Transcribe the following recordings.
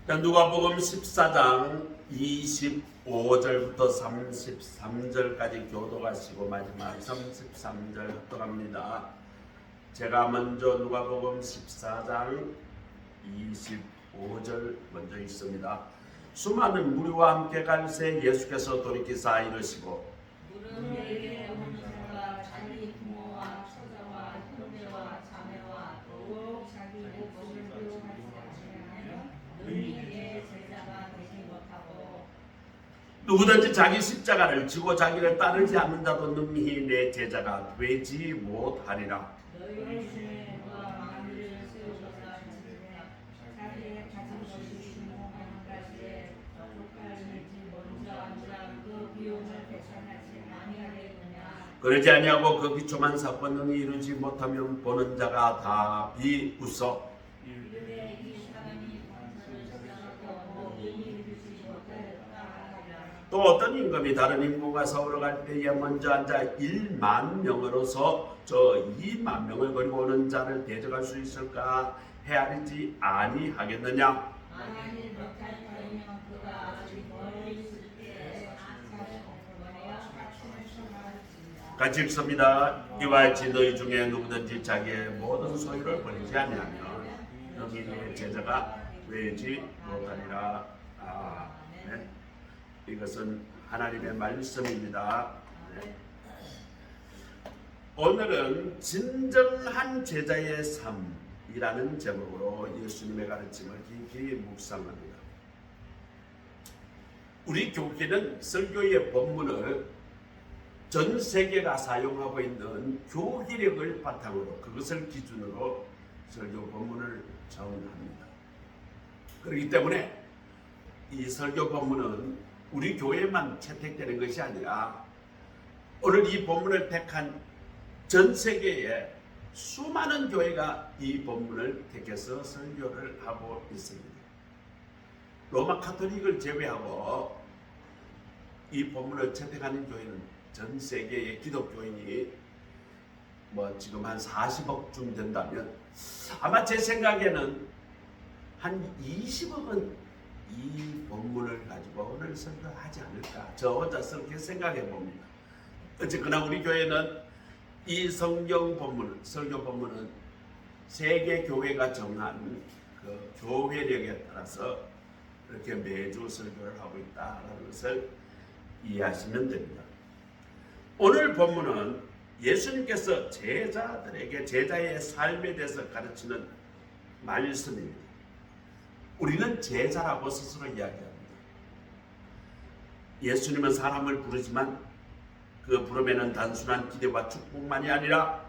누가복음 14장 25절부터 33절까지 교도하시고 마지막 33절 합독합니다. 제가 먼저 누가복음 14장 25절 먼저 읽습니다. 수많은 무리와 함께 갈새 예수께서 돌이키사 이르시고 물은 내게 오는 자가 자기 부모와 처자와 형제와 자매와 또 자기 목숨을 위협하지 아니하면 능히 내 제자가 되지 못하고 누구든지 자기 십자가를 지고 자기를 따르지 않는 자도 능히 내 제자가 되지 못하리라. 너희 중에 누가 만일을 세우고자 하시면 자기의 가진 것이 중용하는 가지에 족할지 먼저 앉아 그 비용을 계산하지 아니하겠느냐. 그러지 아니하고 그 비초만 사건을 이루지 못하면 보는 자가 다 비웃어 이르되 이 사람이 권세를 주장하고 이미 이루지 못하였다 하리라. 또 어떤 임금이 다른 임금과 싸우러 갈 때에 먼저 앉아 1만 명으로서 저 2만 명을 버리고 오는 자를 대적할 수 있을까 헤아리지 아니하겠느냐. 만일 못할 터이면 그가 아직 멀리 있을 때에 악사를 거래야 같이 청하였습니다. 같이 읽습니다. 이와 같이 너희 중에 누구든지 자기의 모든 소유를 버리지 아니하면 너희 내 제자가 되지 못하리라. 아멘. 이것은 하나님의 말씀입니다. 네. 오늘은 진정한 제자의 삶이라는 제목으로 예수님의 가르침을 깊이 묵상합니다. 우리 교회는 설교의 본문을 전 세계가 사용하고 있는 교기력을 바탕으로 그것을 기준으로 설교 본문을 정합니다. 그렇기 때문에 이 설교 본문은 우리 교회만 채택되는 것이 아니라 오늘 이 본문을 택한 전 세계의 수많은 교회가 이 본문을 택해서 설교를 하고 있습니다. 로마 카톨릭을 제외하고 이 본문을 채택하는 교회는 전 세계의 기독교인이 지금 한 40억쯤 된다면 아마 제 생각에는 한 20억은 이 본문을 가지고 오늘 설교하지 않을까 저 혼자 그렇게 생각해 봅니다. 어쨌거나 우리 교회는 이 성경 본문, 설교 본문은 세계 교회가 정한 그 교회력에 따라서 이렇게 매주 설교를 하고 있다는 것을 이해하시면 됩니다. 오늘 본문은 예수님께서 제자들에게 제자의 삶에 대해서 가르치는 말씀입니다. 우리는 제자라고 스스로 이야기합니다. 예수님은 사람을 부르지만 그 부름에는 단순한 기대와 축복만이 아니라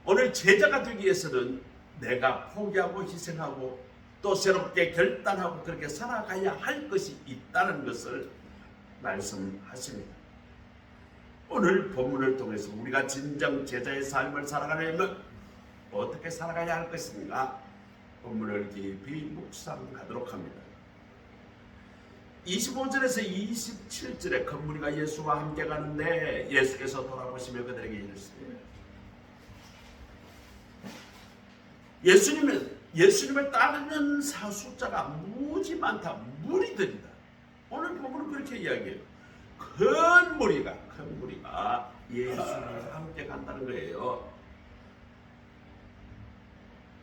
오늘 제자가 되기 위해서는 내가 포기하고 희생하고 또 새롭게 결단하고 그렇게 살아가야 할 것이 있다는 것을 말씀하십니다. 오늘 본문을 통해서 우리가 진정 제자의 삶을 살아가려면 어떻게 살아가야 할 것인가 본문을 깊이 묵상하도록 합니다. 25절에서 27절에 큰 무리가 예수와 함께 가는데 예수께서 돌아보시며 그들에게 이르시되 예수님을 따르는 숫자가 무지 많다. 무리들이다. 오늘 본문은 그렇게 이야기해요. 큰 무리가 예수님과 함께 간다는 거예요.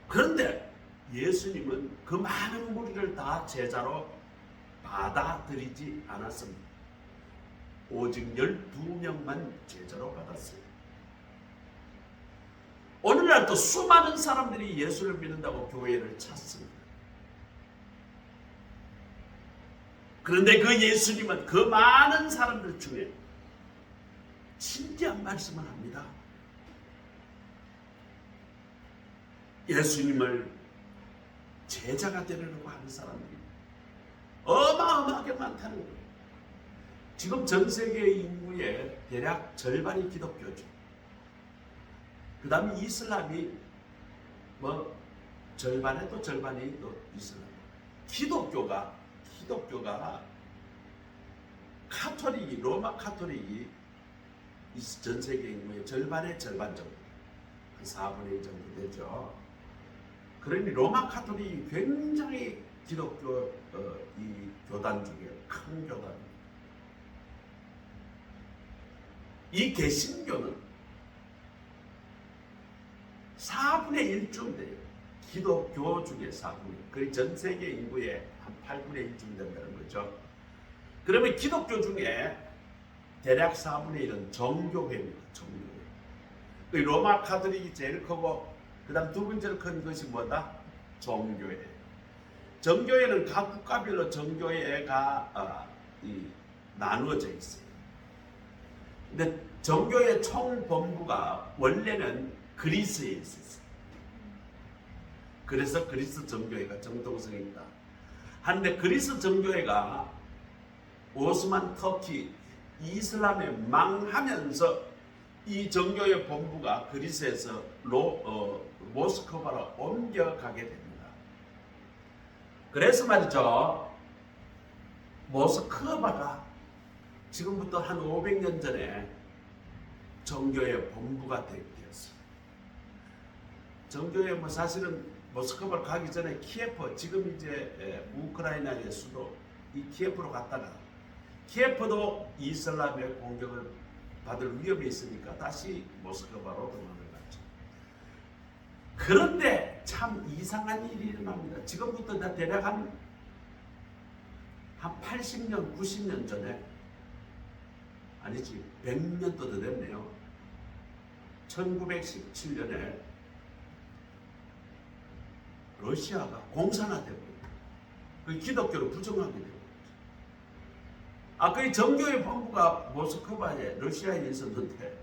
그런데 예수님은 그 많은 무리를 다 제자로 받아들이지 않았습니다. 오직 12명만 제자로 받았어요. 오늘날도 수많은 사람들이 예수를 믿는다고 교회를 찾습니다. 그런데 그 예수님은 그 많은 사람들 중에 진지한 말씀을 합니다. 예수님을 제자가 되려고 하는 사람들이 어마어마하게 많다는 거예요. 지금 전 세계 인구의 대략 절반이 기독교죠. 그 다음에 이슬람이 절반에 또 절반이 또 이슬람. 기독교가 로마 카톨릭이 전 세계 인구의 절반의 절반 정도, 한 4분의 1 정도 되죠. 그러니 로마 카톨릭이 굉장히 기독교 이 교단 중에 큰 교단입니다. 이 개신교는 4분의 1쯤 돼요. 기독교 중에 4분의 1. 거의 전 세계 인구의 한 8분의 1쯤 된다는 거죠. 그러면 기독교 중에 대략 4분의 1은 정교회입니다. 정교회. 그 로마 카톨릭이 제일 크고 그 다음 두 번째로 큰 것이 뭐다? 정교회. 정교회는 각 국가별로 정교회가 나누어져 있어요. 근데 정교회 총본부가 원래는 그리스에 있었어요. 그래서 그리스 정교회가 정통성이 있다. 한데 그리스 정교회가 오스만 터키 이슬람에 망하면서 이 정교회 본부가 그리스에서 모스크바로 옮겨가게 됩니다. 그래서 말이죠, 모스크바가 지금부터 한 500년 전에 정교회 본부가 되었어요. 정교회 뭐 사실은 모스크바를 가기 전에 키예프, 지금 이제 우크라이나의 수도 이 키예프로 갔다가 키예프도 이슬람의 공격을 받을 위험이 있으니까 다시 모스크바로 도망을 갔죠. 그런데 참 이상한 일이 일어납니다. 지금부터 대략 한 80년, 90년 전에, 아니지 100년도 더 됐네요. 1917년에 러시아가 공산화되고 그 기독교를 부정하게 되고, 그 정교회 본부가 모스크바에 러시아에 있었는데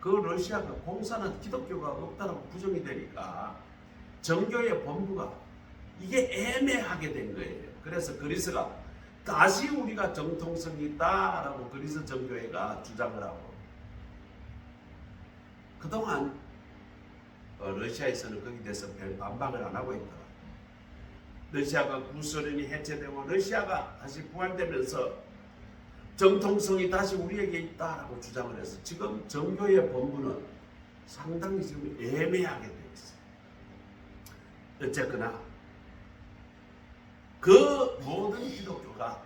그 러시아가 공산화 기독교가 없다라고 부정이 되니까 정교회 본부가 이게 애매하게 된 거예요. 그래서 그리스가 다시 우리가 정통성이 있다라고 그리스 정교회가 주장을 하고, 그동안 러시아에서는 거기에 대해서 별 반박을 안 하고 있다. 러시아가 구소련이 해체되고 러시아가 다시 부활되면서 정통성이 다시 우리에게 있다라고 주장을 해서 지금 정교회 본부는 상당히 지금 애매하게 되어 있어요. 어쨌거나 그 모든 기독교가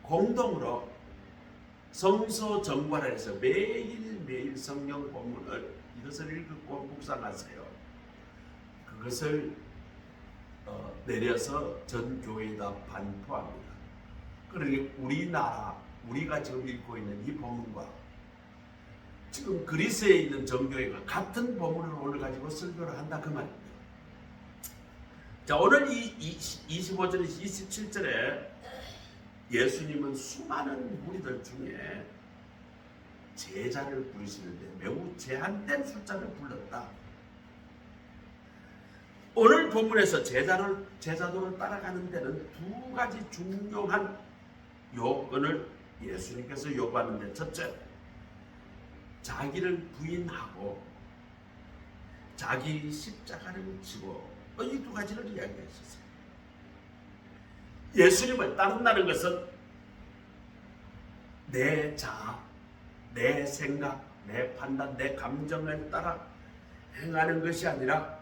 공동으로 성서 정발을 해서 매일매일 성경 본문을 이것을 읽고 묵상하세요. 그것을 내려서 전 교회에다 반포합니다. 그러니 우리나라, 우리가 지금 읽고 있는 이 본문과 지금 그리스에 있는 정교회가 같은 본문을 오늘 가지고 설교를 한다 그 말입니다. 자, 오늘 이 25절에서 27절에 예수님은 수많은 무리들 중에 제자를 부르시는데 매우 제한된 숫자를 불렀다. 오늘 본문에서 제자도를 따라가는 데는 두 가지 중요한 요건을 예수님께서 요구하는데, 첫째, 자기를 부인하고 자기 십자가를 지고, 이 두 가지를 이야기하셨어요. 예수님을 따른다는 것은 내 자아, 내 생각, 내 판단, 내 감정을 따라 행하는 것이 아니라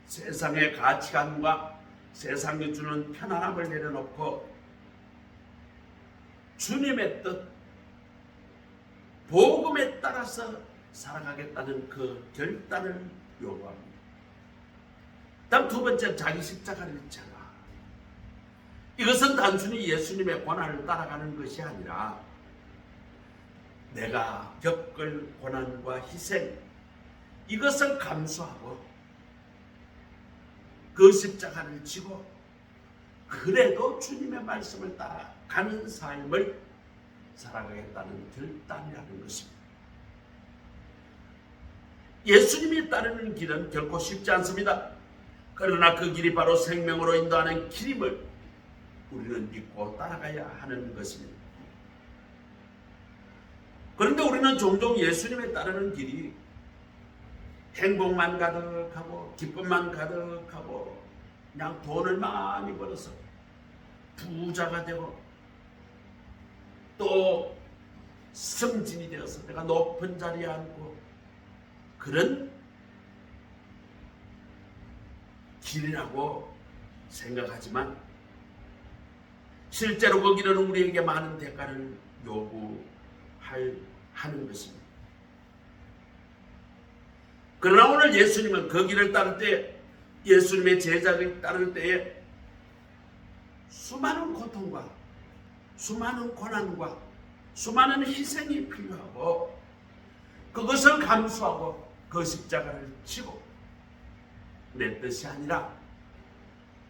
세상의 가치관과 세상이 주는 편안함을 내려놓고 주님의 뜻, 복음에 따라서 살아가겠다는 그 결단을 요구합니다. 다음 두 번째, 자기 십자가를 져라. 이것은 단순히 예수님의 고난을 따라가는 것이 아니라 내가 겪을 고난과 희생, 이것을 감수하고 그 십자가를 지고 그래도 주님의 말씀을 따라가는 삶을 살아가겠다는 결단이라는 것입니다. 예수님이 따르는 길은 결코 쉽지 않습니다. 그러나 그 길이 바로 생명으로 인도하는 길임을 우리는 믿고 따라가야 하는 것입니다. 그런데 우리는 종종 예수님에 따르는 길이 행복만 가득하고 기쁨만 가득하고 그냥 돈을 많이 벌어서 부자가 되고 또 승진이 되어서 내가 높은 자리에 앉고 그런 길이라고 생각하지만 실제로 거기는 우리에게 많은 대가를 요구하는 것입니다. 그러나 오늘 예수님은 그 길을 따를 때, 예수님의 제자를 따를 때에 수많은 고통과 수많은 고난과 수많은 희생이 필요하고, 그것을 감수하고 그 십자가를 지고 내 뜻이 아니라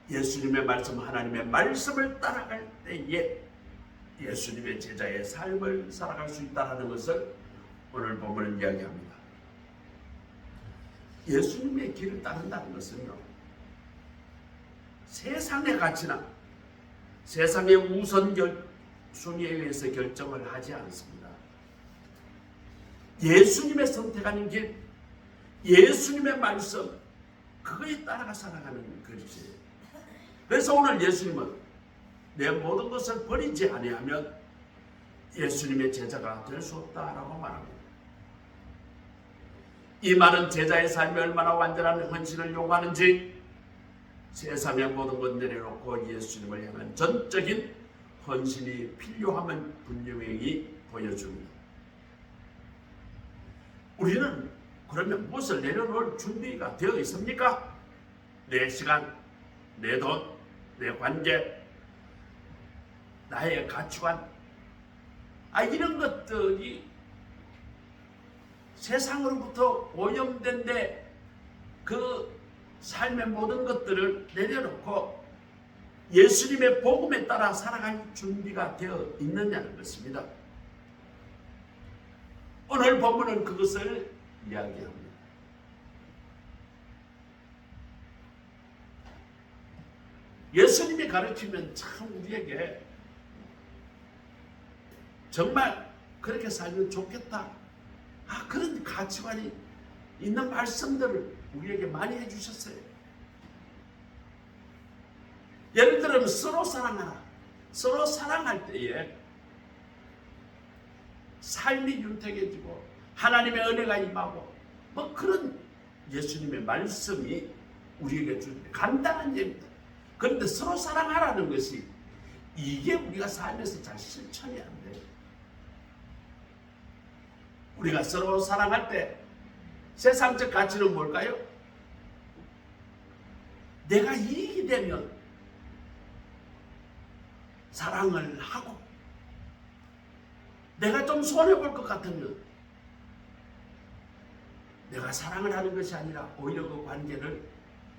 예수님의 말씀, 하나님의 말씀을 따라갈 때에 예수님의 제자의 삶을 살아갈 수 있다는 것을 오늘 본문은 이야기합니다. 예수님의 길을 따른다는 것은요, 세상의 가치나 세상의 순위에 의해서 결정을 하지 않습니다. 예수님의 선택하는 길, 예수님의 말씀, 그거에 따라가 살아가는 것이에요. 그래서 오늘 예수님은 내 모든 것을 버리지 아니하면 예수님의 제자가 될 수 없다라고 말합니다. 이 말은 제자의 삶이 얼마나 완전한 헌신을 요구하는지, 세상의 모든 것 내려놓고 예수님을 향한 전적인 헌신이 필요함을 분명히 보여줍니다. 우리는 그러면 무엇을 내려놓을 준비가 되어 있습니까? 내 시간, 내 돈, 내 관계, 나의 가치관, 이런 것들이 세상으로부터 오염된데 그 삶의 모든 것들을 내려놓고 예수님의 복음에 따라 살아갈 준비가 되어 있느냐는 것입니다. 오늘 본문은 그것을 이야기합니다. 예수님이 가르치면 참 우리에게 정말 그렇게 살면 좋겠다, 그런 가치관이 있는 말씀들을 우리에게 많이 해주셨어요. 예를 들면 서로 사랑하라. 서로 사랑할 때에 삶이 윤택해지고 하나님의 은혜가 임하고 그런 예수님의 말씀이 우리에게 준 간단한 예입니다. 그런데 서로 사랑하라는 것이 이게 우리가 삶에서 잘 실천이 안 돼요. 우리가 서로 사랑할 때 세상적 가치는 뭘까요? 내가 이익이 되면 사랑을 하고, 내가 좀 손해볼 것 같으면 내가 사랑을 하는 것이 아니라 오히려 그 관계를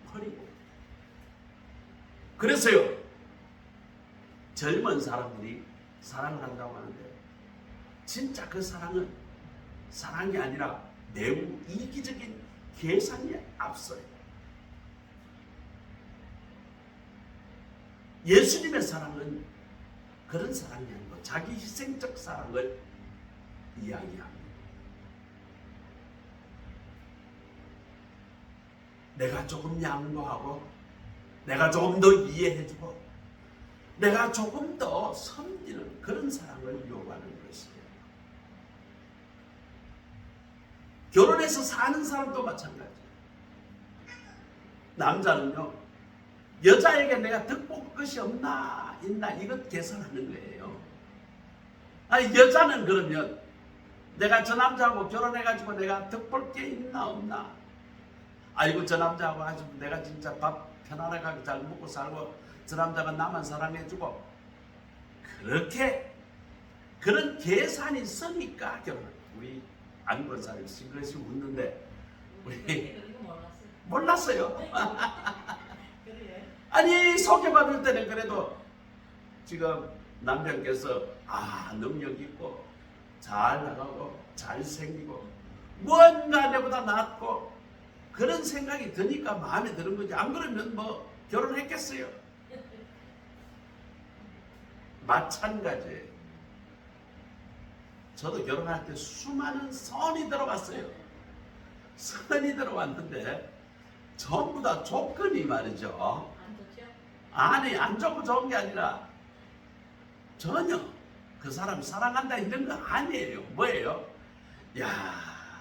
버리고. 그래서요, 젊은 사람들이 사랑을 한다고 하는데 진짜 그 사랑은 사랑이 아니라 매우 이기적인 계산이 앞서요. 예수님의 사랑은 그런 사랑이 아니고 자기 희생적 사랑을 이야기합니다. 내가 조금 양보하고, 내가 조금 더 이해해주고, 내가 조금 더 섬기는 그런 사랑을 요구하는 것이에요. 결혼해서 사는 사람도 마찬가지예요. 남자는요, 여자에게 내가 득볼 것이 없나 있나 이것 계산하는 거예요. 여자는 그러면 내가 저 남자하고 결혼해가지고 내가 득볼 게 있나 없나, 아이고 저 남자하고 아주 내가 진짜 밥 편안하게 잘 먹고 살고 저 남자가 나만 사랑해주고, 그렇게 그런 계산이 있으니까 결혼을. 우리 안 본 사람이 싱글시 웃는데 우리 몰랐어요. 아니 소개받을 때는 그래도 지금 남편께서 능력 있고 잘 나가고 잘생기고 뭔가 내보다 낫고 그런 생각이 드니까 마음에 드는 거지. 안 그러면 뭐 결혼했겠어요? 마찬가지예요. 저도 결혼할 때 수많은 선이 들어갔어요. 선이 들어왔는데 전부 다 조건이 말이죠. 안 좋죠? 아니 안 좋고 좋은 게 아니라 전혀 그 사람 사랑한다 이런 거 아니에요. 뭐예요?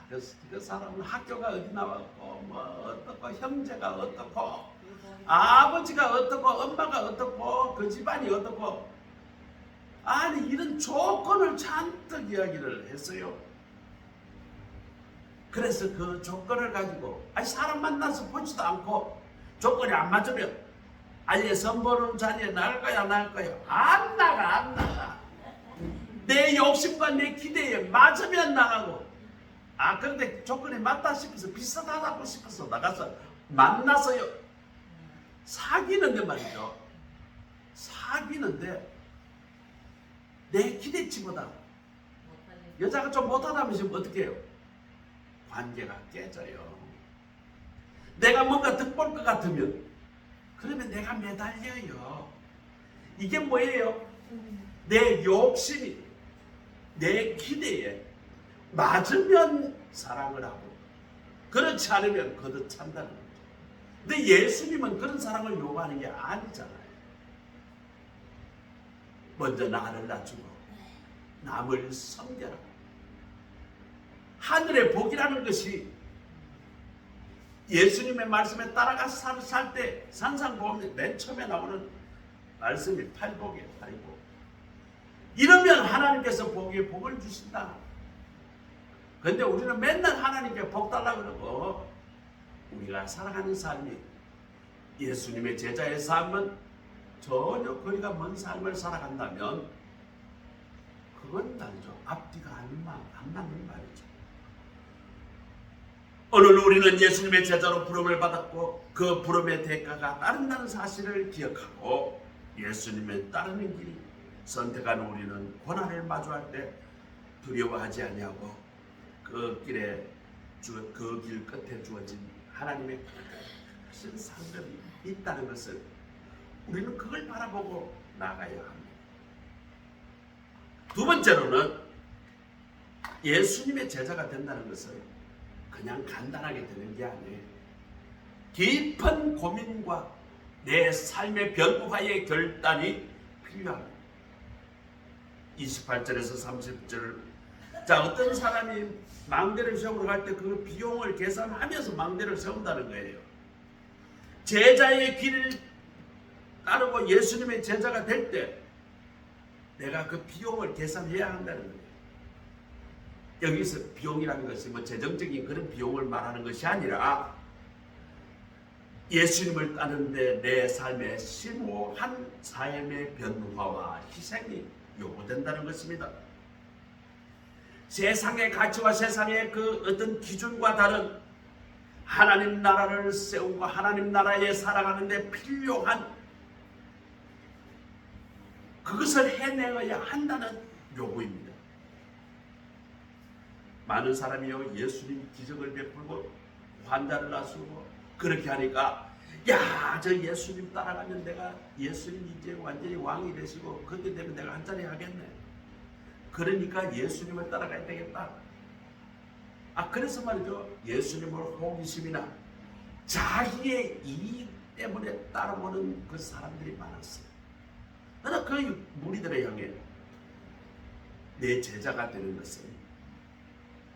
그 사람은 학교가 어디 나왔고 뭐 어떻고 형제가 어떻고 아버지가 어떻고 엄마가 어떻고 그 집안이 어떻고 아니 이런 조건을 잔뜩 이야기를 했어요. 그래서 그 조건을 가지고 아니 사람 만나서 보지도 않고 조건이 안 맞으면 아예 선보는 자리에 나갈 거야 안 나갈 거야? 안 나가. 내 욕심과 내 기대에 맞으면 나가고 그런데 조건이 맞다 싶어서 비슷하다고 싶어서 나가서 만나서요 사귀는데 말이죠. 사귀는데 내 기대치보다 여자가 좀 못하다면 어떻게 해요? 관계가 깨져요. 내가 뭔가 득볼 것 같으면 그러면 내가 매달려요. 이게 뭐예요? 내 욕심이 내 기대에 맞으면 사랑을 하고 그렇지 않으면 거듭찬다는 거죠. 근데 예수님은 그런 사랑을 요구하는 게 아니잖아요. 먼저 나를 낮추고 남을 섬겨라. 하늘의 복이라는 것이 예수님의 말씀에 따라가서 살 때 산상보험 맨 처음에 나오는 말씀이 팔복이에요. 팔복. 이러면 하나님께서 복에 복을 주신다. 그런데 우리는 맨날 하나님께 복 달라고 그러고 우리가 살아가는 삶이 예수님의 제자의 삶은 전혀 거리가 먼 삶을 살아간다면 그건 다르죠. 앞뒤가 안 맞는 말이죠. 오늘 우리는 예수님의 제자로 부름을 받았고 그 부름의 대가가 따른다는 사실을 기억하고 예수님의 따르는 길이 선택한 우리는 고난을 마주할 때 두려워하지 아니하고 그 길 끝에 주어진 하나님의 큰 상급이 있다는 것을 우리는 그걸 바라보고 나가야 합니다. 두 번째로는 예수님의 제자가 된다는 것은 그냥 간단하게 되는 게 아니에요. 깊은 고민과 내 삶의 변화의 결단이 필요합니다. 28절에서 30절 자 어떤 사람이 망대를 세우러 갈 때 그 비용을 계산하면서 망대를 세운다는 거예요. 제자의 길을 따르고 예수님의 제자가 될 때 내가 그 비용을 계산해야 한다는 거예요. 여기서 비용이라는 것이 뭐 재정적인 그런 비용을 말하는 것이 아니라 예수님을 따르는데 내 삶에 심오한 삶의 변화와 희생이 요구된다는 것입니다. 세상의 가치와 세상의 그 어떤 기준과 다른 하나님 나라를 세우고 하나님 나라에 살아가는데 필요한 그것을 해내어야 한다는 요구입니다. 많은 사람이요 예수님 기적을 베풀고 환자를 낫수고 그렇게 하니까 야, 저 예수님 따라가면 내가 예수님 이제 완전히 왕이 되시고 그때 되면 내가 한 자리 하겠네. 그러니까 예수님을 따라가야 되겠다. 그래서 말이죠. 예수님을 호기심이나 자기의 이익 때문에 따라오는 그 사람들이 많았어요. 그러나 그 무리들을 향해 내 제자가 되는 것은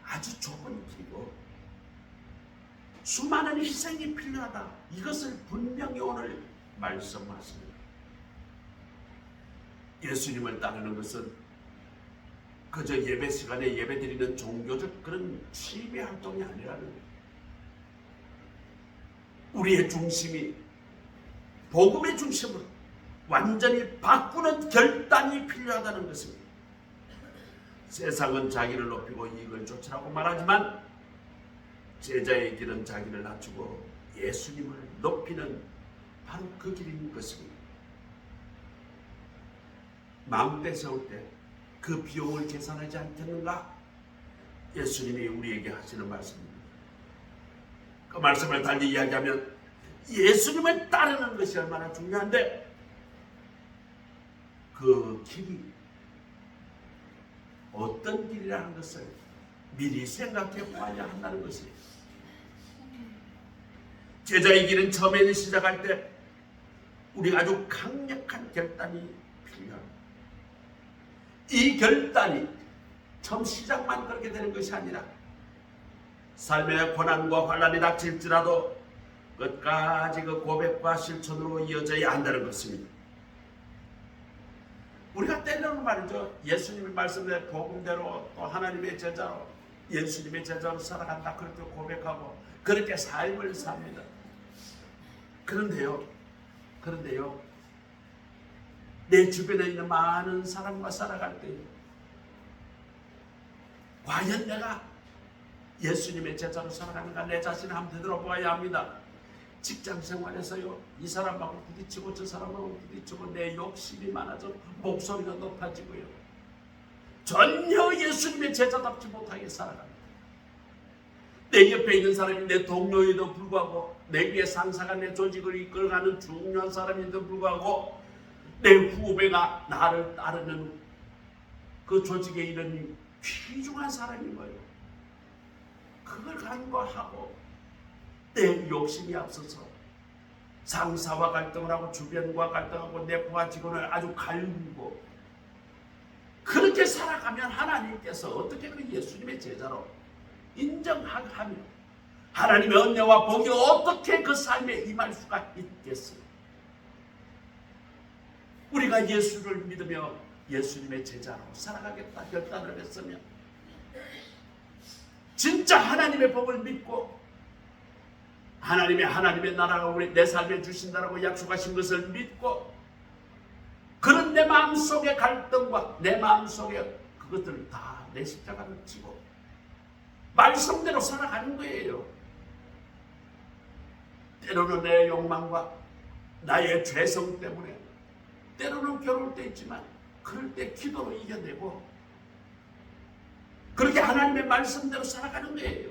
아주 좁은 길이고 수많은 희생이 필요하다. 이것을 분명히 오늘 말씀하십니다. 예수님을 따르는 것은 그저 예배 시간에 예배 드리는 종교적 그런 취미 활동이 아니라는 거예요. 우리의 중심이 복음의 중심으로 완전히 바꾸는 결단이 필요하다는 것입니다. 세상은 자기를 높이고 이익을 쫓으라고 말하지만 제자의 길은 자기를 낮추고 예수님을 높이는 바로 그 길인 것입니다. 망대 세울 때 그 비용을 계산하지 않겠는가? 예수님이 우리에게 하시는 말씀입니다. 그 말씀을 달리 이야기하면 예수님을 따르는 것이 얼마나 중요한데 그 길이 어떤 길이라는 것을 미리 생각해 봐야 한다는 것이에요. 제자의 길은 처음에는 시작할 때 우리가 아주 강력한 결단이 필요합니다. 이 결단이 처음 시작만 그렇게 되는 것이 아니라 삶의 고난과 환난이 닥칠지라도 끝까지 그 고백과 실천으로 이어져야 한다는 것입니다. 우리가 때로는 말이죠, 예수님의 말씀대로 복음대로 또 하나님의 제자로 예수님의 제자로 살아간다 그렇게 고백하고 그렇게 삶을 삽니다. 그런데요 내 주변에 있는 많은 사람과 살아갈 때 과연 내가 예수님의 제자로 살아가는가 내 자신을 한번 되돌아보아야 합니다. 직장 생활에서요, 이 사람하고 부딪히고 저 사람하고 부딪히고 내 욕심이 많아져 목소리가 높아지고요, 전혀 예수님의 제자답지 못하게 살아갑니다. 내 옆에 있는 사람이 내 동료에도 불구하고, 내 위에 상사가 내 조직을 이끌어가는 중요한 사람인데도 불구하고 내 후배가 나를 따르는 그 조직에 있는 귀중한 사람인 거예요. 그걸 간과하고 내 욕심이 앞서서 상사와 갈등을 하고 주변과 갈등하고 내 부하 직원을 아주 갈구고 그렇게 살아가면 하나님께서 어떻게 그 예수님의 제자로 인정하며 하나님의 은혜와 복이 어떻게 그 삶에 임할 수가 있겠어요? 우리가 예수를 믿으며 예수님의 제자로 살아가겠다 결단을 했으면 진짜 하나님의 복을 믿고 하나님의 나라가 우리 내 삶에 주신다라고 약속하신 것을 믿고 그런 내 마음속의 갈등과 내 마음속의 그것들을 다 내 십자가를 지고 말씀대로 살아가는 거예요. 때로는 내 욕망과 나의 죄성 때문에 때로는 괴로울 때 있지만 그럴 때 기도로 이겨내고 그렇게 하나님의 말씀대로 살아가는 거예요.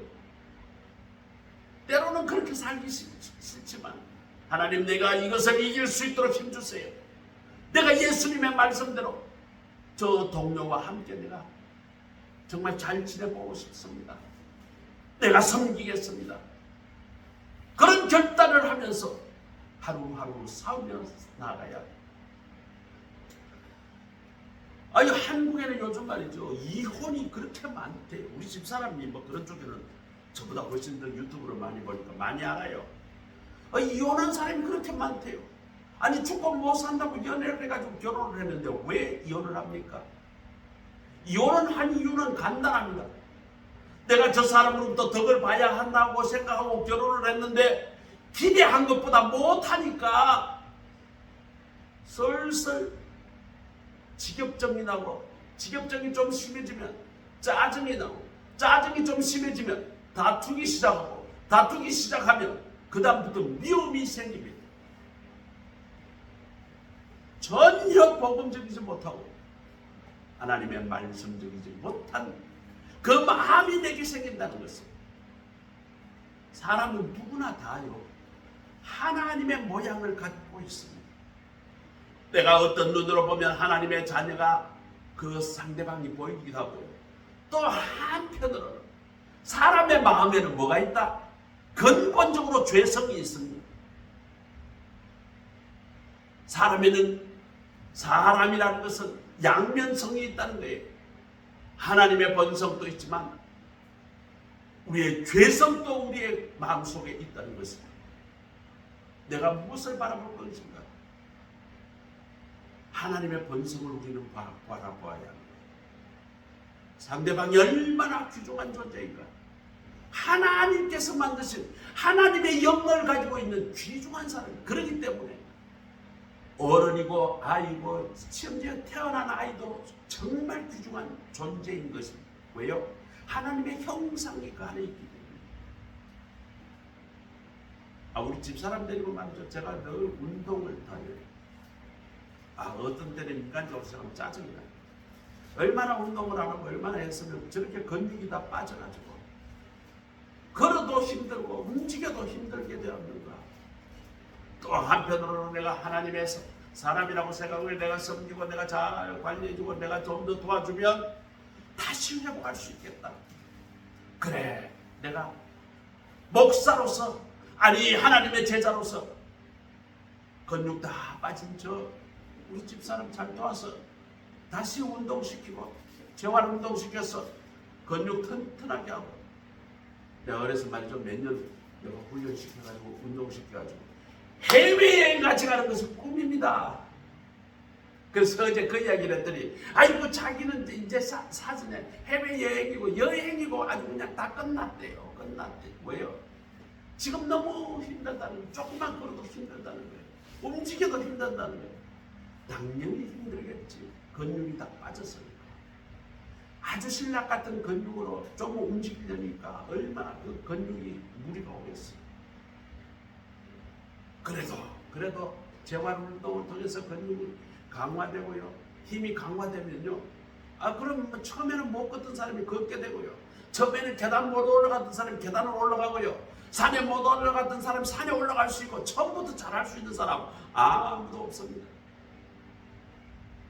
때로는 그렇게 살기 싫지만 하나님, 내가 이것을 이길 수 있도록 힘주세요. 내가 예수님의 말씀대로 저 동료와 함께 내가 정말 잘 지내보고 싶습니다. 내가 섬기겠습니다. 그런 결단을 하면서 하루하루 싸우며 나아가야 합니다. 아니, 한국에는 요즘 말이죠, 이혼이 그렇게 많대요. 우리 집사람이 뭐 그런 쪽에는 저보다 훨씬 더 유튜브를 많이 보니까 많이 알아요. 이혼한 사람이 그렇게 많대요. 아니, 죽고 못 산다고 연애를 해가지고 결혼을 했는데 왜 이혼을 합니까? 이혼을 한 이유는 간단합니다. 내가 저 사람으로부터 덕을 봐야 한다고 생각하고 결혼을 했는데 기대한 것보다 못하니까 슬슬 지겹증이 나고, 지겹증이 좀 심해지면 짜증이 나고, 짜증이 좀 심해지면 다투기 시작하고, 다투기 시작하면 그 다음부터 미움이 생깁니다. 전혀 복음적이지 못하고 하나님의 말씀적이지 못한 그 마음이 내게 생긴다는 것입니다. 사람은 누구나 다요, 하나님의 모양을 갖고 있습니다. 내가 어떤 눈으로 보면 하나님의 자녀가 그 상대방이 보이기도 하고, 또 한편으로는 사람의 마음에는 뭐가 있다? 근본적으로 죄성이 있습니다. 사람이라는 것은 양면성이 있다는 거예요. 하나님의 본성도 있지만 우리의 죄성도 우리의 마음속에 있다는 것입니다. 내가 무엇을 바라볼 것인가? 하나님의 본성을 우리는 바라보아야 합니다. 상대방이 얼마나 귀중한 존재인가? 하나님께서 만드신 하나님의 영광을 가지고 있는 귀중한 사람. 그렇기 때문에 어른이고 아이고 심지어 태어난 아이도 정말 귀중한 존재인 것입니다. 왜요? 하나님의 형상이 그 안에 있기 때문에. 우리 집사람 데리고 말이죠, 제가 늘 운동을 다녀요. 어떤 때는 인간적으로 생각하면 짜증이 나요. 얼마나 운동을 안 하고 얼마나 했으면 저렇게 근육이 다 빠져가지고 걸어도 힘들고 움직여도 힘들게 되었는가. 또 한편으로는 내가 하나님의 사람이라고 생각하고 내가 섬기고 내가 잘 관리해주고 내가 좀 더 도와주면 다시 회복할 수 있겠다. 그래, 내가 목사로서, 아니 하나님의 제자로서 근육 다 빠진 우리 집사람 잘 도와서 다시 운동시키고 재활 운동시켜서 근육 튼튼하게 하고, 내가 그래서 말이죠, 몇 년 내가 훈련시켜가지고 운동시켜가지고 해외여행 같이 가는 것이 꿈입니다. 그래서 어제 그 이야기를 했더니 아이고 자기는 이제 사전에 해외여행이고 여행이고 아주 그냥 다 끝났대요. 끝났대. 왜요? 지금 너무 힘들다는 거예요. 조금만 걸어도 힘들다는 거예요. 움직여도 힘들다는 거예요. 당연히 힘들겠지. 근육이 다 빠졌으니까. 아주 신락 같은 근육으로 좀 움직이려니까 얼마나 그 근육이 무리가 오겠어요. 그래도 재활운동을 통해서 근육이 강화되고요. 힘이 강화되면요. 그럼 뭐 처음에는 못 걷던 사람이 걷게 되고요. 처음에는 계단 못 올라갔던 사람이 계단을 올라가고요. 산에 못 올라갔던 사람이 산에 올라갈 수 있고 처음부터 잘할 수 있는 사람 아무도 없습니다.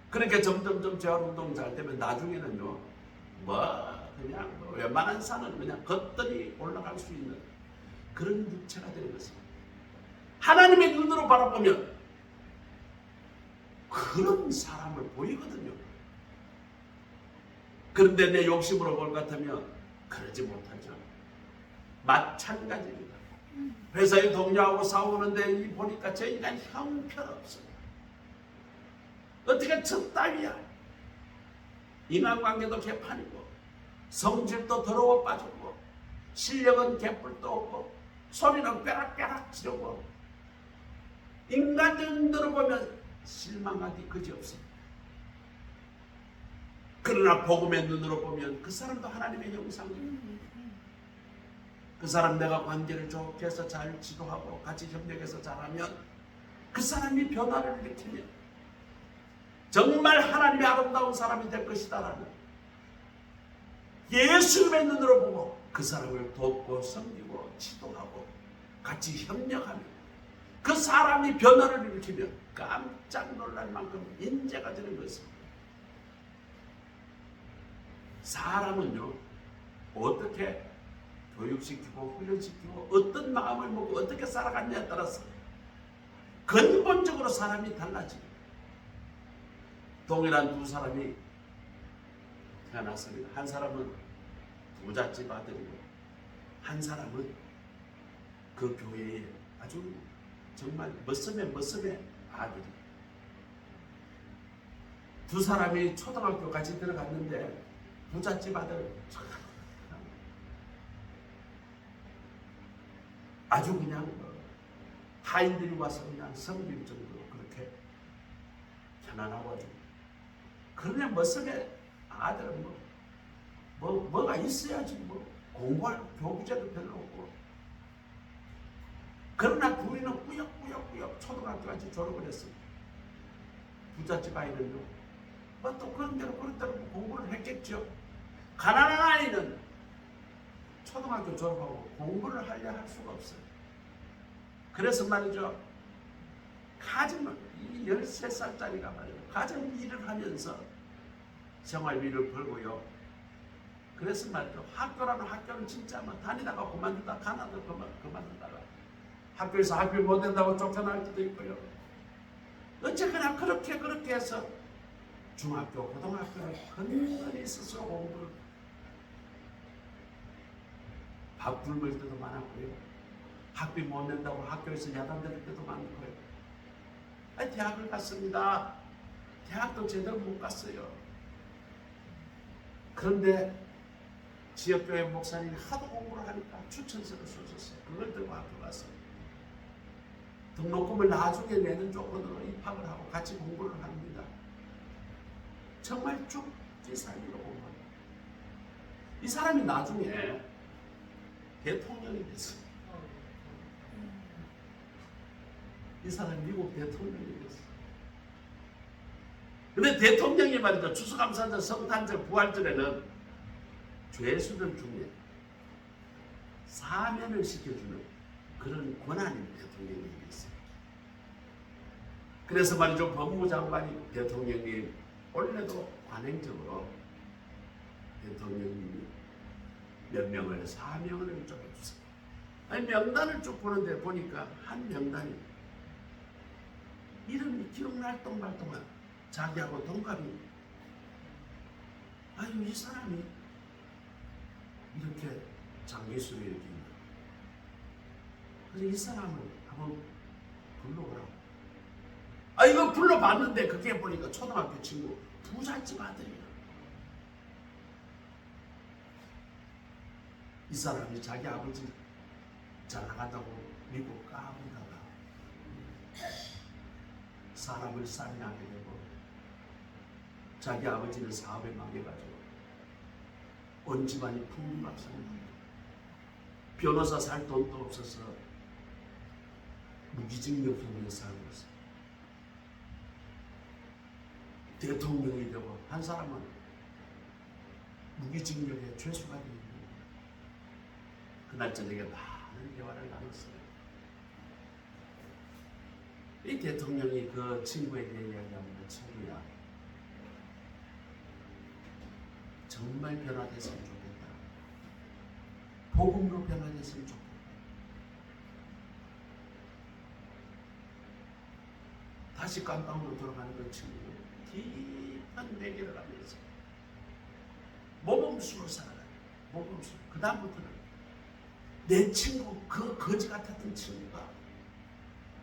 그러니까 점점점 재활운동 잘 되면 나중에는요. 그냥 웬만한 산은 그냥 걷더니 올라갈 수 있는 그런 육체가 되는 것입니다. 하나님의 눈으로 바라보면 그런 사람을 보이거든요. 그런데 내 욕심으로 볼 것 같으면 그러지 못하죠. 마찬가지입니다. 회사의 동료하고 싸우는데 보니까 저 인간 형편없어요. 어떻게 저 따위야. 인간관계도 개판이고 성질도 더러워 빠졌고 실력은 개뿔도 없고 소리는 꾀락꾀락 지르고 인간적인 눈으로 보면 실망하기 그지없습니다. 그러나 복음의 눈으로 보면 그 사람도 하나님의 형상입니다. 그 사람 내가 관계를 좋게 해서 잘 지도하고 같이 협력해서 잘하면 그 사람이 변화를 일으키면 정말 하나님의 아름다운 사람이 될 것이다라는 예수님의 눈으로 보고 그 사람을 돕고 섬기고 지도하고 같이 협력하며 그 사람이 변화를 일으키면 깜짝 놀랄 만큼 인재가 되는 것입니다. 사람은요 어떻게 교육시키고 훈련시키고 어떤 마음을 먹고 어떻게 살아갔냐에 따라서 근본적으로 사람이 달라집니다. 동일한 두 사람이 태어났습니다. 한 사람은 부잣집 아들이고 한 사람은 그 교회에 아주 정말 멋스의 아들이. 두 사람이 초등학교 같이 들어갔는데 부잣집 아들 아주 그냥 타인들이 와서 그냥 섬길 정도로 그렇게 편안하고 그러면 멋스의 아들은 뭐가 있어야지 공부할 교부제도 별로 없고 그러나 둘이는 꾸역꾸역 초등학교까지 졸업을 했습니다. 부잣집 아이는요 또 그런 대로 공부를 했겠죠. 가난한 아이는 초등학교 졸업하고 공부를 하려 할 수가 없어요. 그래서 말이죠. 이 13살짜리가 말이죠. 가정 일을 하면서 생활비를 벌고요. 그래서 말이죠. 학교라는 학교는 진짜 다니다가 그만두다 가나다 그만두다가 학교에서 학교 못 된다고 쫓겨날 때도 있고요. 어쨌거나 그렇게 해서 중학교, 고등학교를 흔히 스스로 공부를 밥 굶을 때도 많았고요. 학비 못 낸다고 학교에서 야단될 때도 많고요. 대학을 갔습니다. 대학도 제대로 못 갔어요. 그런데 지역교회 목사님이 하도 공부를 하니까 추천서를 써줬어요. 그걸 들고 학교 가서 등록금을 나중에 내는 조건으로 입학을 하고 같이 공부를 합니다. 정말 죽지 살기로 공부합니다. 이 사람이 나중에 대통령이 됐어요. 이 사람이 미국 대통령이 됐어요. 근데 대통령이 말이죠. 추수감사절, 성탄절, 부활절에는 죄수들 중에 사면을 시켜주는 그런 권한이 대통령이 있어요. 그래서 말이죠. 법무장관이 대통령님 원래도 관행적으로 대통령님이 몇 명을 사명을 좀 해주세요. 명단을 쭉 보는데 보니까 한 명단이 이름이 기억날 동말동안 자기하고 동갑이 이 사람이 이렇게 장기수를 이렇게 그래서 이 사람을 한번 불러보라. 아, 이거 불러봤는데 그게 보니까 초등학교 친구 부잣집 아들이야. 이 사람이 자기 아버지 잘 나간다고 미국 까불다가 사람을 살인하게 되고 자기 아버지는 사업에 망해가지고 온 집안이 풍비박산이다. 변호사 살 돈도 없어서 무기징역 속에 살고 있어. 대통령이 되고 한 사람은 무기징역에 죄수가 되고 그날 저녁에 많은 대화를 나눴어요. 이 대통령이 그 친구에게 이야기합니다. 친구야, 정말 변화됐으면 좋겠다. 복음으로 변화됐으면 좋겠다. 다시 깜빵으로 돌아가는 그 친구는 깊은 내기를 하면서 모범수로 살아가요. 모범수. 그 다음부터는 내 친구, 그 거지 같았던 친구가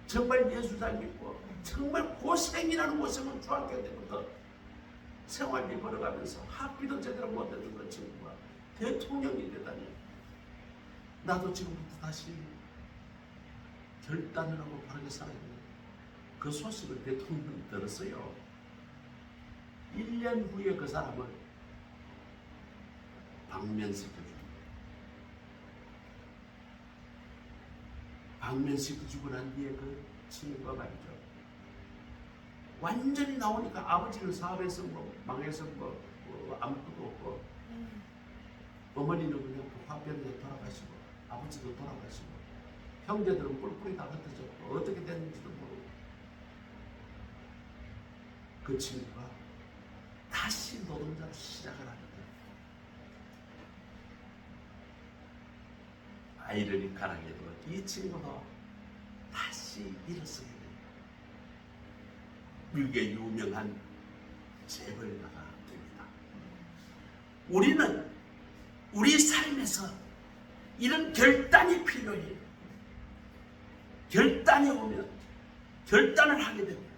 정말 예수 잘 믿고 정말 고생이라는 고생을 중학교 때부터 생활비 벌어가면서 학비도 제대로 못했던 그 친구가 대통령이 되다니, 나도 지금부터 다시 결단을 하고 바르게 살아야 돼. 그 소식을 대통령이 들었어요. 1년 후에 그 사람을 방면시켜줍니다. 방면시켜주고 난 뒤에 그 친구가 말이죠. 완전히 나오니까 아버지는 사업에서 뭐 망해서 뭐 아무것도 없고, 어머니는 그냥 그 화병에 돌아가시고, 아버지도 돌아가시고, 형제들은 뿔뿔이 다 흩어졌고, 어떻게 됐는지도 모르고, 그 친구가 다시 노동자로 시작을 하게 돼요. 아이러니컬하게도 이 친구도 다시 일어서게 돼요. 미국의 유명한 재벌가가 됩니다. 우리는 우리 삶에서 이런 결단이 필요해요. 결단이 오면 결단을 하게 됩니다.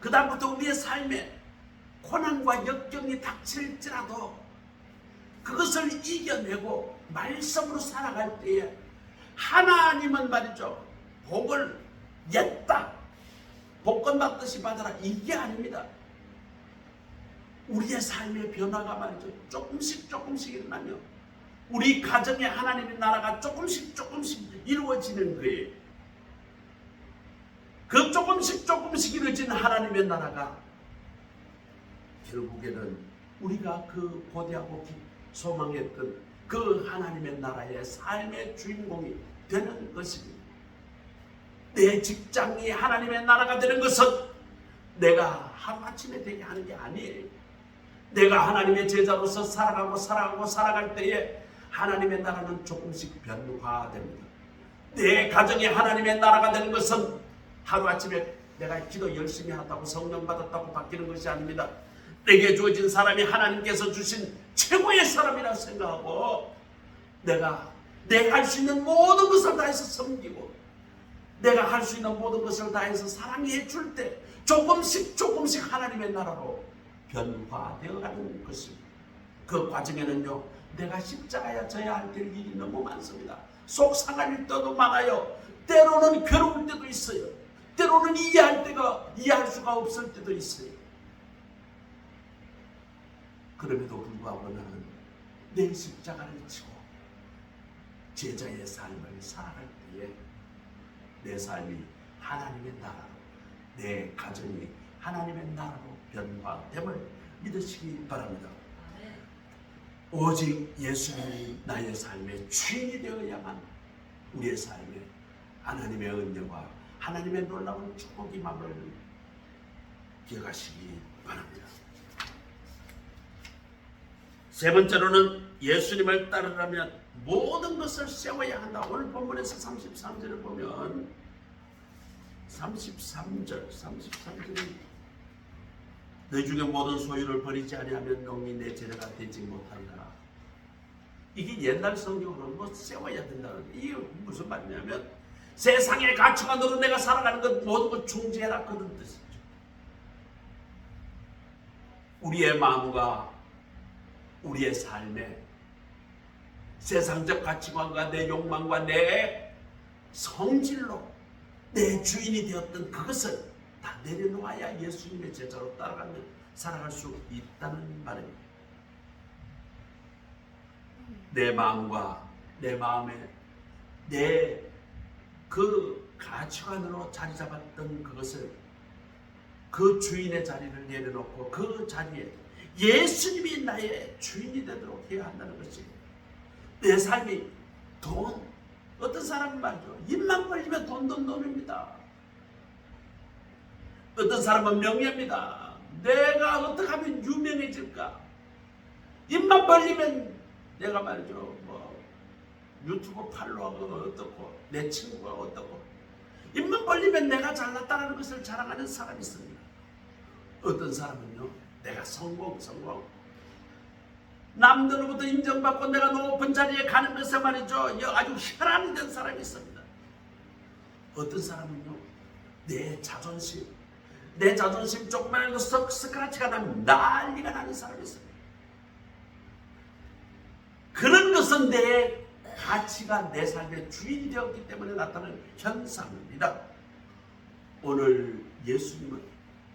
그 다음부터 우리의 삶에 고난과 역경이 닥칠지라도 그것을 이겨내고 말씀으로 살아갈 때에 하나님은 말이죠, 복을 냈다, 복권 받듯이 받아라, 이게 아닙니다. 우리의 삶의 변화가 말이죠, 조금씩 일어나며 우리 가정에 하나님의 나라가 조금씩 이루어지는 거예요. 그 조금씩 이루어진 하나님의 나라가 결국에는 우리가 그 고대하고 소망했던 그 하나님의 나라의 삶의 주인공이 되는 것입니다. 내 직장이 하나님의 나라가 되는 것은 내가 하루아침에 되게 하는 게 아니에요. 내가 하나님의 제자로서 살아갈 때에 하나님의 나라는 조금씩 변화됩니다. 내 가정이 하나님의 나라가 되는 것은 하루아침에 내가 기도 열심히 한다고 성령 받았다고 바뀌는 것이 아닙니다. 내게 주어진 사람이 하나님께서 주신 최고의 사람이라고 생각하고 내가 할 수 있는 모든 것을 다해서 섬기고 내가 할 수 있는 모든 것을 다해서 사랑해 줄 때 조금씩 하나님의 나라로 변화되어 가는 것입니다. 그 과정에는요, 내가 십자가에 져야 할 일이 너무 많습니다. 속 상할 때도 많아요. 때로는 괴로울 때도 있어요. 때로는 이해할 수가 없을 때도 있어요. 그럼에도 불구하고 나는 내 십자가를 지고 제자의 삶을 살아갈 때에 내 삶이 하나님의 나라로, 내 가정이 하나님의 나라로 변화됨을 믿으시기 바랍니다. 오직 예수님이 나의 삶의 주인이 되어야만 우리의 삶에 하나님의 은혜와 하나님의 놀라운 축복이 임함을 기억하시기 바랍니다. 세 번째로는 예수님을 따르려면 모든 것을 세워야 한다. 오늘 본문에서 33절을 보면 33절은 내 중에 모든 소유를 버리지 아니하면 너희 내 제자가 되지 못하리라. 이게 옛날 성경으로 뭐 세워야 된다는, 이게 무슨 말이냐면 세상의 가치관으로 내가 살아가는 것 모든 걸 중지해라 그런 뜻이죠. 우리의 마음과 우리의 삶에 세상적 가치관과 내 욕망과 내 성질로 내 주인이 되었던 그것을 다 내려놓아야 예수님의 제자로 따라가며 살아갈 수 있다는 말입니다. 내 마음과 내 마음에 내 그 가치관으로 자리 잡았던 그것을 그 주인의 자리를 내려놓고 그 자리에 예수님이 나의 주인이 되도록 해야 한다는 것이 내 삶이 돈, 어떤 사람은 말이죠. 입만 벌리면 돈입니다. 어떤 사람은 명예입니다. 내가 어떻게 하면 유명해질까? 입만 벌리면 내가 말이죠. 뭐 유튜브 팔로워가 어떻고 내 친구가 어떻고 입만 벌리면 내가 잘났다는 것을 자랑하는 사람이 있습니다. 어떤 사람은요. 내가 성공 남들로부터 인정받고 내가 높은 자리에 가는 것에 말이죠. 아주 혈안이 된 사람이 있습니다. 어떤 사람은요. 내 자존심 조금만 해도 스크래치가 나면 난리가 나는 사람이 있습니다. 그런 것은 내 가치가 내 삶의 주인이 되었기 때문에 나타나는 현상입니다. 오늘 예수님은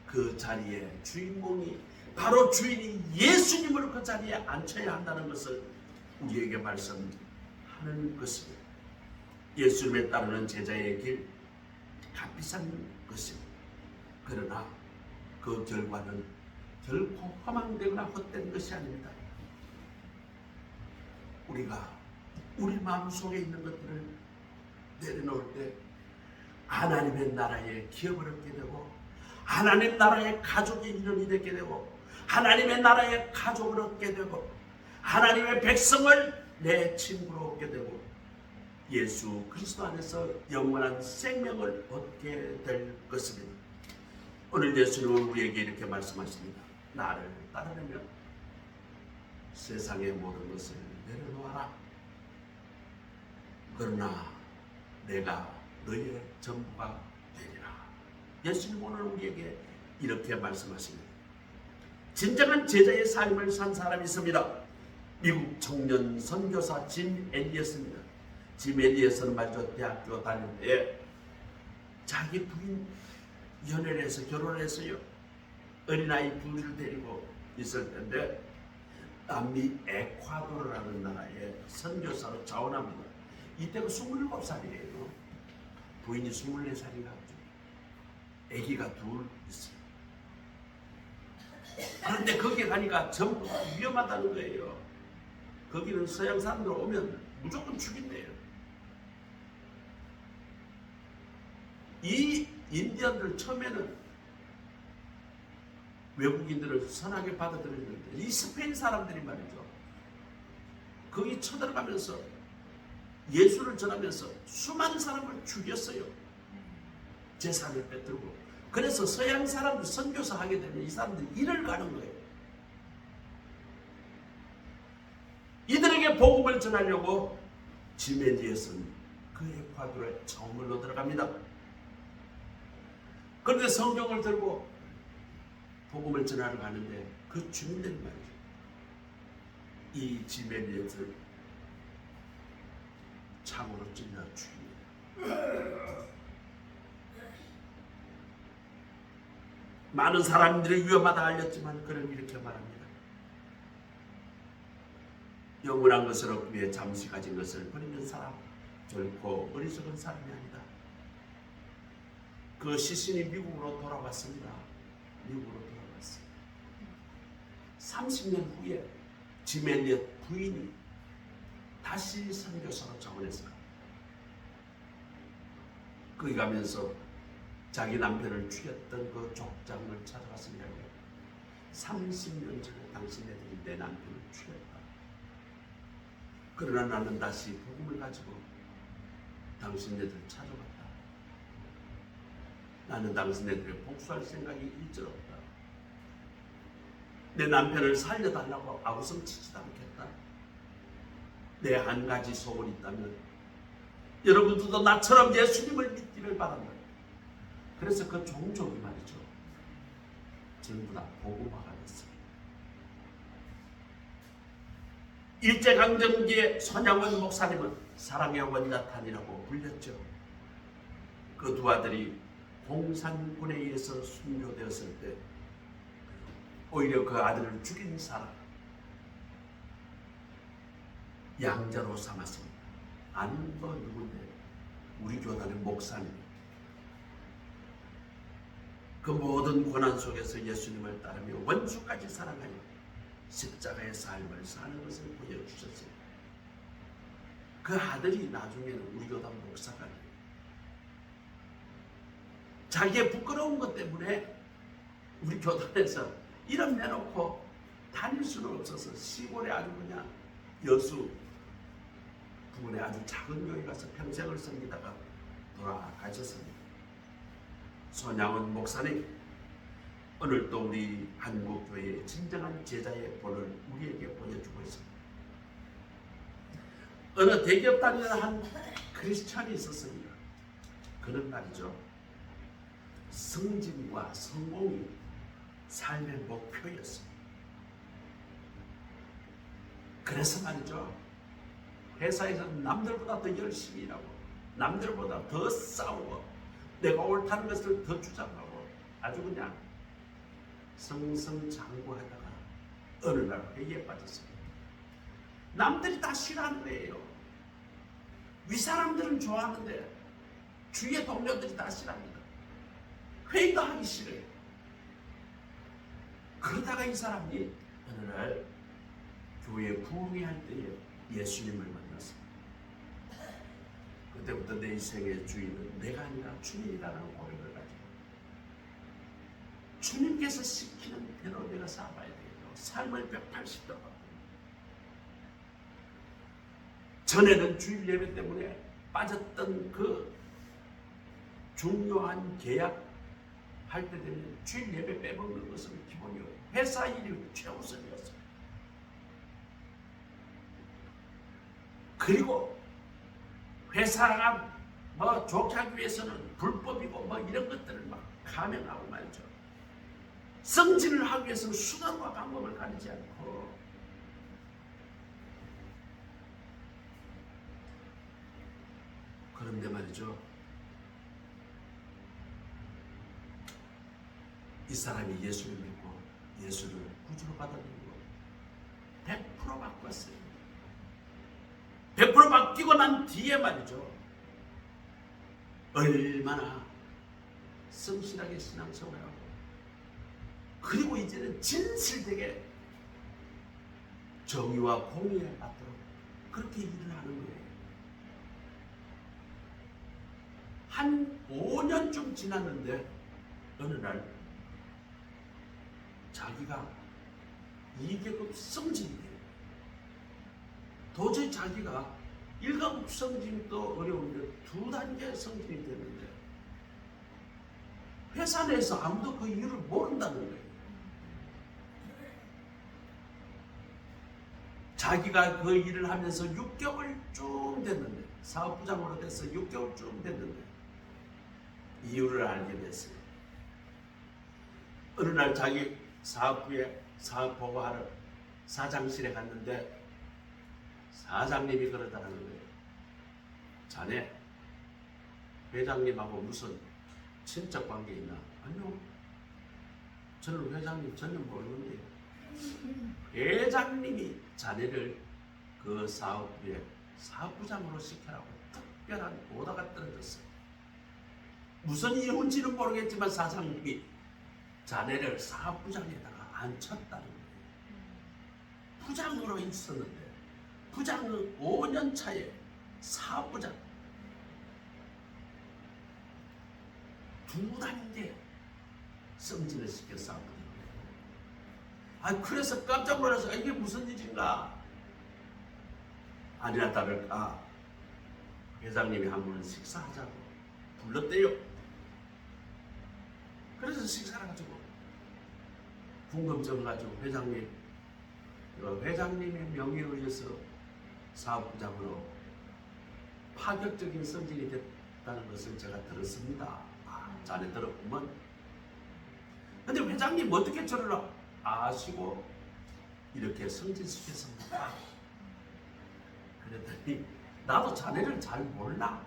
그 자리에 주인공이 바로 주인이 예수님을 그 자리에 앉혀야 한다는 것을 우리에게 말씀하는 것입니다. 예수님에 따르는 제자의 길 값비싼 것입니다. 그러나 그 결과는 결코 허망되거나 헛된 것이 아닙니다. 우리가 우리 마음속에 있는 것들을 내려놓을 때 하나님의 나라에 기업을 얻게 되고 하나님 나라의 가족의 일원이 되게 되고 하나님의 나라의 가족을 얻게 되고 하나님의 백성을 내 친구로 얻게 되고 예수 그리스도 안에서 영원한 생명을 얻게 될 것입니다. 오늘 예수님은 우리에게 이렇게 말씀하십니다. 나를 따르려면 세상의 모든 것을 내려놓아라. 그러나 내가 너의 전부가 되리라. 예수님 오늘 우리에게 이렇게 말씀하십니다. 진정한 제자의 삶을 산 사람이 있습니다. 미국 청년 선교사 짐 엘리엇입니다. 짐 엘리엇은 말이죠. 대학교 다닐 때 자기 부인 연애를 해서 결혼을 했어요. 어린아이 둘을 데리고 있을 텐데 남미 에콰도르라는 나라에 선교사로 자원합니다. 이때가 27살이에요. 부인이 24살인가 아기가 둘 있어요. 그런데 거기에 가니까 전부 위험하다는 거예요. 거기는 서양 사람들 오면 무조건 죽인대요. 이 인디언들 처음에는 외국인들을 선하게 받아들였는데 이 스페인 사람들이 말이죠. 거기 쳐들어가면서 예수를 전하면서 수많은 사람을 죽였어요. 재산을 빼들고. 그래서 서양 사람들 선교사 하게 되면 이 사람들이 일을 가는 거예요. 이들에게 복음을 전하려고 짐 엘리엇은 그 에콰도르에 처음으로 들어갑니다. 그런데 성경을 들고 복음을 전하러 가는데 그 주민들이 말이죠. 이 짐 엘리엇을 창으로 찔러 죽입니다. 많은 사람들이 위험하다 알렸지만 그는 이렇게 말합니다. 영원한 것을 얻기 위해 잠시 가진 것을 버리는 사람 결코 어리석은 사람이 아니다. 그 시신이 미국으로 돌아왔습니다. 미국으로 돌아왔어요. 30년 후에 짐 엘리엇 부인이 다시 선교사로 자원해서 거기 가면서 자기 남편을 죽였던 그 족장을 찾아갔습니다. 30년 전에 당신네들이 내 남편을 죽였다. 그러나 나는 다시 복음을 가지고 당신네들 찾아갔다. 나는 당신네들을 복수할 생각이 일절 없다. 내 남편을 살려달라고 아우성치지도 않겠다. 내 한 가지 소원이 있다면 여러분들도 나처럼 예수님을 믿기를 바란다. 그래서 그 종족이 말이죠, 전부 다 복음화가 됐어요. 일제강점기에 손양원 목사님은 사랑의 원자탄이라고 불렸죠. 그 두 아들이 공산군에 의해서 순교되었을 때 오히려 그 아들을 죽인 사람 양자로 삼았습니다. 아는 거 누군데? 우리 교단의 목사님. 그 모든 고난 속에서 예수님을 따르며 원수까지 사랑하여 십자가의 삶을 사는 것을 보여주셨어요. 그 아들이 나중에는 우리 교단 목사가 돼요. 자기의 부끄러운 것 때문에 우리 교단에서 이름 내놓고 다닐 수는 없어서 시골에 아주 그냥 여수 부근에 아주 작은 교회 가서 평생을 섬기다가 돌아가셨습니다. 손양원 목사님, 오늘도 우리 한국교회의 진정한 제자의 본을 우리에게 보여주고 있습니다. 어느 대기업 다니는 한 크리스찬이 있었습니다. 그는 말이죠, 승진과 성공이 삶의 목표였습니다. 그래서 말이죠, 회사에서 남들보다 더 열심히 일하고 남들보다 더 싸우고 내가 옳다는 것을 더 주장하고 아주 그냥 승승장구하다가 어느 날 회의에 빠졌습니다. 남들이 다 싫어하는 거예요. 윗사람들은 좋아하는데 주위의 동료들이 다 싫어합니다. 회의도 하기 싫어요. 그러다가 이 사람이 어느 날 교회 부흥회할 때에 예수님을 만났습니다. 그때부터 내 인생의 주인은 내가 아니라 주님이라는 고백을 가지고 주님께서 시키는 대로 내가 살아봐야 되겠다. 삶을 180도 바꾸고, 전에는 주일 예배 때문에 빠졌던 그 중요한 계약 할 때 되면 주일 예배 빼먹는 것은 기본이고 회사 일이 최우선이었어요. 그리고 회사가 뭐 좋게 하기 위해서는 불법이고 뭐 이런 것들을 막 감행하고 말이죠. 승진을 하기 위해서는 수단과 방법을 가리지 않고 그런데 말이죠, 이 사람이 예수를 믿고 예수를 구주로 받아들이고 100% 바꿨어요. 100% 바뀌고 난 뒤에 말이죠, 얼마나 성실하게 신앙생활하고 그리고 이제는 진실되게 정의와 공의에 맞도록 그렇게 일을 하는 거예요. 한 5년쯤 지났는데 어느 날 자기가 2계급 승진이 돼요. 도저히 자기가 1가급 승진도 어려운데 2단계 승진이 되는데 회사 내에서 아무도 그 이유를 모른다는 거예요. 자기가 그 일을 하면서 6개월쯤 됐는데, 사업부장으로 돼서 6개월쯤 됐는데 이유를 알게 됐어요. 어느 날 자기 사업부에 사업 보고하러 사장실에 갔는데 사장님이 그러다는 거예요. 자네 회장님하고 무슨 친척 관계 있나? 아니요, 저는 회장님 전혀 모르는데요. 회장님이 자네를 그 사업부에 사업부장으로 시켜라고 특별한 오더가 떨어졌어요. 무슨 이유인지는 모르겠지만 사장님이 자네를 사업부장에다가 앉혔다는 거예요. 부장으로 있었는데 부장은 5년 차에 사업부장 2단계 승진을 시켜 사업부장. 그래서 깜짝 놀라서 이게 무슨 일인가? 아니나 다를까 회장님이 한 번은 식사하자고 불렀대요. 그래서 식사를 가지고 궁금증을 가지고 회장님의 명예에 의해서 사업부장으로 파격적인 성질이 됐다는 것을 제가 들었습니다. 자네 들었구먼. 근데 회장님 어떻게 저를 아시고 이렇게 성질시켰습니까? 그랬더니 나도 자네를 잘 몰라.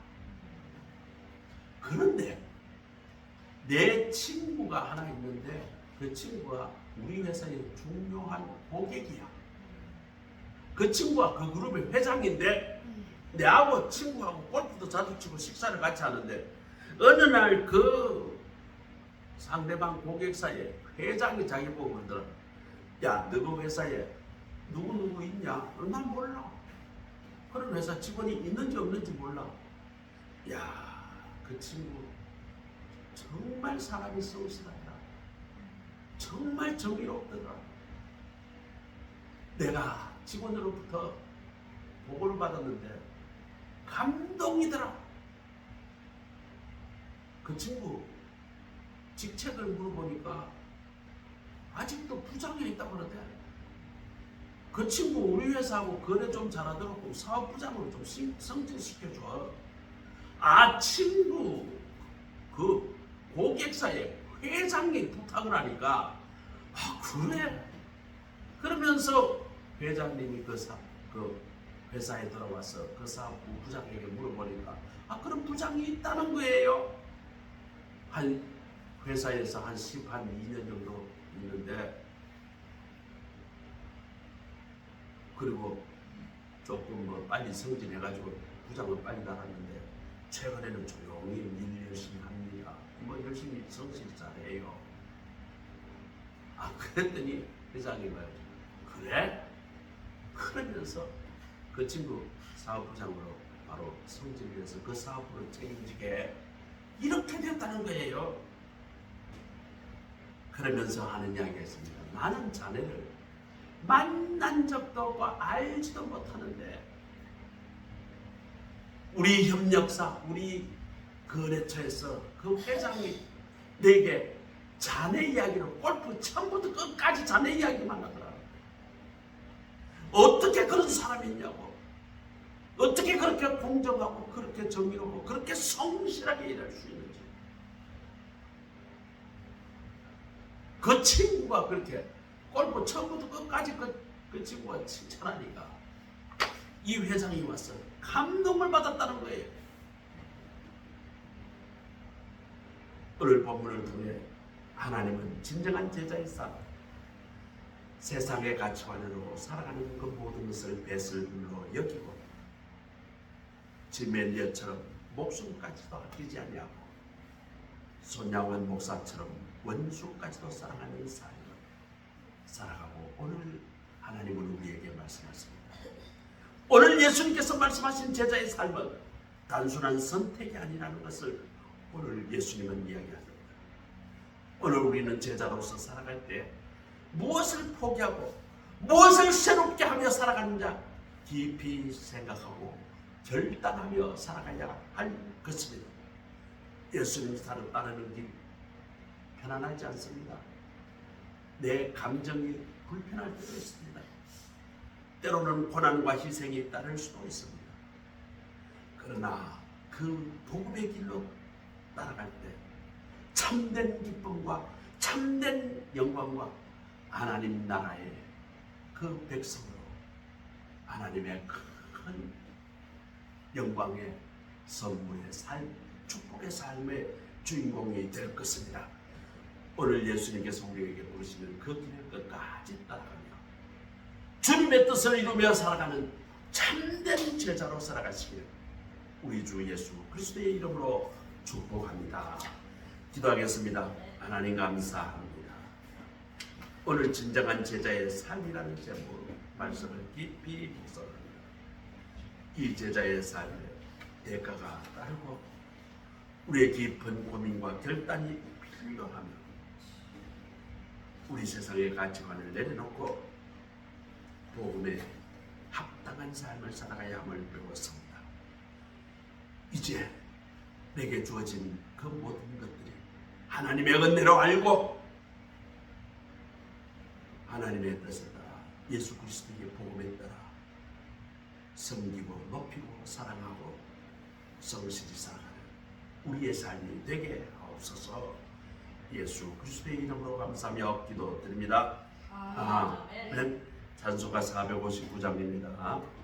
그런데 내 친구가 하나 있는데 그 친구가 우리 회사의 중요한 고객이야. 그 친구가 그 그룹의 회장인데 내하고 친구하고 골프도 자주 치고 식사를 같이 하는데 어느 날 그 상대방 고객사의 회장이 자기 보고 그러더라. 야, 너그 회사에 누구누구 있냐? 난 몰라. 그런 회사 직원이 있는지 없는지 몰라. 야, 그 친구 정말 사람이 성실하더라. 정말 정의롭더라. 내가 직원으로부터 보고를 받았는데 감동이더라. 그 친구 직책을 물어보니까 아직도 부장에 있다고 그러대. 그 친구 우리 회사하고 거래 좀 잘하도록 사업부장으로 좀 승진시켜줘. 아, 친구 그 고객사의 회장이 부탁을 하니까 아, 그래? 그러면서 회장님이 그 회사에 들어와서 그 사업부 부장에게 물어보니까 아, 그럼 부장이 있다는 거예요? 한 회사에서 한 2년 정도 있는데 그리고 조금 뭐 빨리 승진해가지고 부장은 빨리 나갔는데 최근에는 조용히 일 열심히 합니다. 뭐 열심히 성실히 잘해요. 아, 그랬더니 회장이 말이죠. 그래? 그러면서 그 친구 사업부장으로 바로 승진을 해서 그 사업부를 책임지게 이렇게 됐다는 거예요. 그러면서 하는 이야기가 있습니다. 나는 자네를 만난 적도 없고 알지도 못하는데 우리 협력사, 우리 거래처에서 그 회장이 내게 자네 이야기로 골프 처음부터 끝까지 자네 이야기만 하더라. 어떻게 그런 사람이 있냐고. 어떻게 그렇게 공정하고 그렇게 정의롭고 그렇게 성실하게 일할 수 있는지. 그 친구가 그렇게 골프 처음부터 끝까지 그 친구가 칭찬하니까 이 회장이 와서 감동을 받았다는 거예요. 오늘 본문을 통해 하나님은 진정한 제자의 삶, 세상의 가치관으로 살아가는 그 모든 것을 배설물로 여기고 지멜리어처럼 목숨까지도 아끼지 아니하고 손양원 목사처럼 원수까지도 사랑하는 삶을 살아가고 오늘 하나님은 우리에게 말씀하십니다. 오늘 예수님께서 말씀하신 제자의 삶은 단순한 선택이 아니라는 것을 오늘 예수님은 이야기합니다. 오늘 우리는 제자로서 살아갈 때 무엇을 포기하고 무엇을 새롭게 하며 살아가는가 깊이 생각하고 결단하며 살아가야 할 것입니다. 예수님 따르는 길 편안하지 않습니다. 내 감정이 불편할 때도 있습니다. 때로는 고난과 희생이 따를 수도 있습니다. 그러나 그 복음의 길로 따라갈 때 참된 기쁨과 참된 영광과 하나님 나라의 그 백성으로 하나님의 큰 영광의 선물의 삶, 축복의 삶의 주인공이 될 것입니다. 오늘 예수님께서 우리에게 부르시는 그 길을 끝까지 따라가며 주님의 뜻을 이루며 살아가는 참된 제자로 살아가시길 우리 주 예수 그리스도의 이름으로 축복합니다. 기도하겠습니다. 하나님 감사합니다. 오늘 진정한 제자의 삶이라는 제목으로 말씀을 깊이 묵상합니다. 이 제자의 삶에 대가가 따르고 우리의 깊은 고민과 결단이 필요하며 우리 세상의 가치관을 내려놓고 복음에 합당한 삶을 살아가야 함을 배웠습니다. 이제 내게 주어진 그 모든 것들이 하나님의 은혜로 알고 하나님의 뜻에 따라 예수 그리스도의 복음에 따라 섬기고 높이고 사랑하고 성실히 살아가는 우리의 삶이 되게 하옵소서. 예수 그리스도의 이름으로 감사하며 기도드립니다. 아멘. 찬송가 459장입니다.